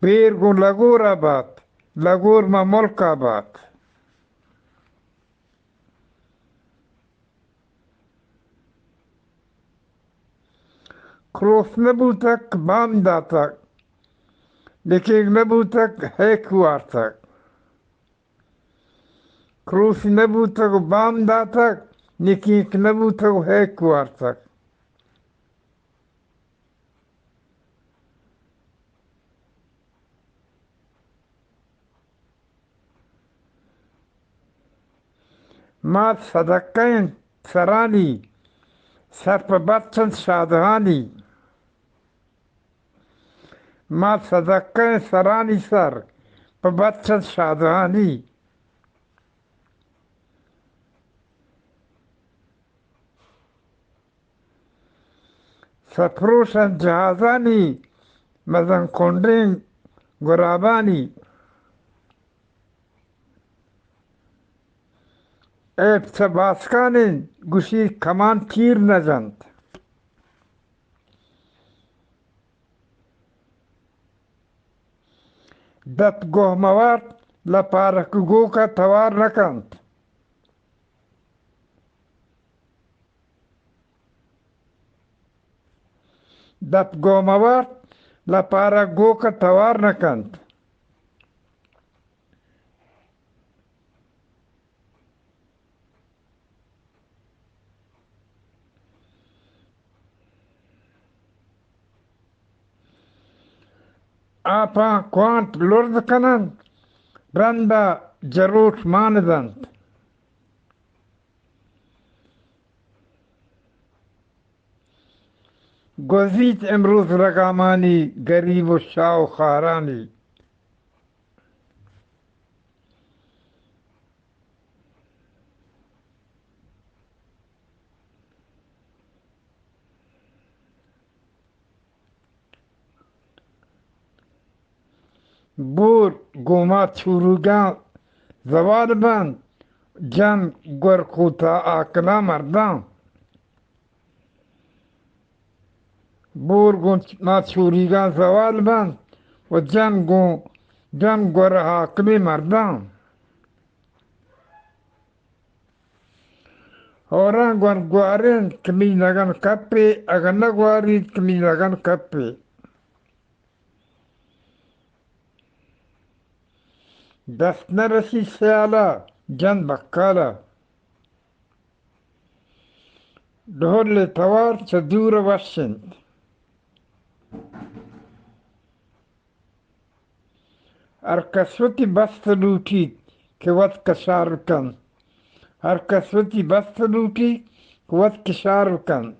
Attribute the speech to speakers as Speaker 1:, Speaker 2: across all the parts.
Speaker 1: پیر گو لگور آباد لگور ما ملک آباد. کروس نبود تک بام داتا لیکن نبود تک هیک وارتا. کروس نبود تک بام داتا لیکن نبود تک هیک وارتا. ما صدقین سرانی سر په بطن شادهانی. ما صدقین سرانی سر په بطن شادهانی. سفروشن جهازانی مزن کندین گرابانی. ایب سباسکانین گوشی کمان تیر نزند. دت گوهموار لپارکگو کا توار نکند. دت گوهموار لپارکگو کا توار نکند. آپا کوانت لرد کنند رندا جروت ماندند. گزید امروز رقامانی گریب و شاه و خارانی. بور گوما چوروگان زوال بند جن گرکوتا آکلا مردان. بور گوما چوریگان زوال بند و جن گر آکلی مردان. اوران گوان گوارین کمی نگن کپی اگر نگوارید کمی نگن کپی. دست نرسی سیالا جن بکالا. ڈھول توار چه دور وشند. هر کسوتی بست لوٹید که ود کشار کن. هر کسوتی بست لوٹی که ود کشار کن.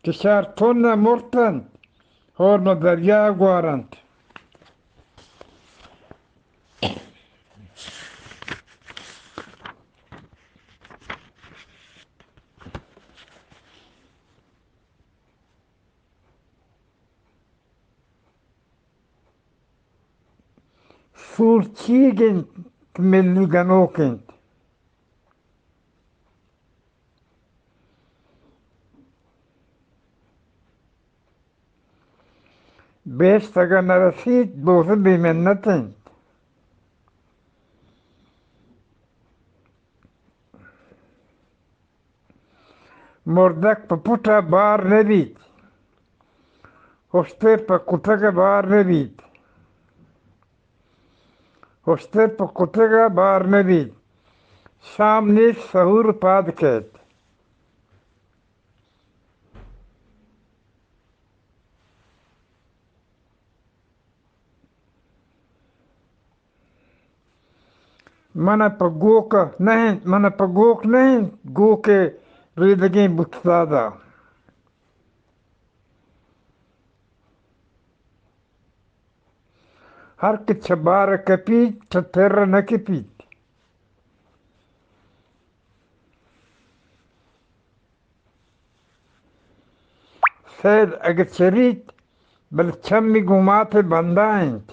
Speaker 1: کشار تون مرتند هور دریا گوارند. Surtigen milliganokent. Best اگر نرسید دوزه بیمنتند. مردک پا پوتا بار نبید. هشته پا کتک بار نبید. هشته پا کتک بار نبید. شام نیز سهور پاد کرد. من پا گوک نہیں گو کے ریدگیں بتدادا. هر که چبار کپید چتر نکپید. سید اگر چرید بل چمی گمات بندائند.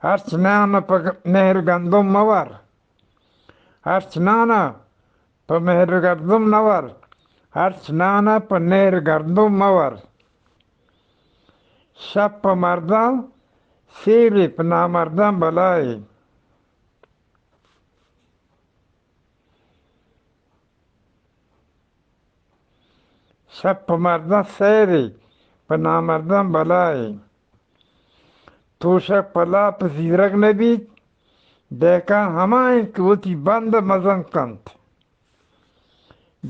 Speaker 1: harcnana pa mehr gandum mawar harcnana pa mehr gandum nawar harcnana pa mehr gandum mawar shab pa mardan siri pa namardan balai shab pa mardan siri pa namardan balai توشک پلا پذیرک نبید دهکان هماین کوتی بند مزن کند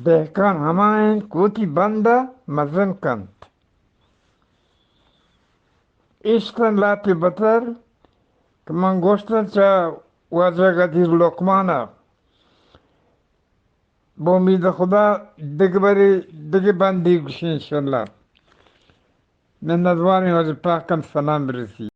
Speaker 1: دهکان هماین کوتی بند مزن کند ایشتن لاتی بطر که من گوشتن چا واجه قدیرلقمانه با امید خدا دیگه بندی گوشی انشالله من نظوانی واجه پاکم سلام برسی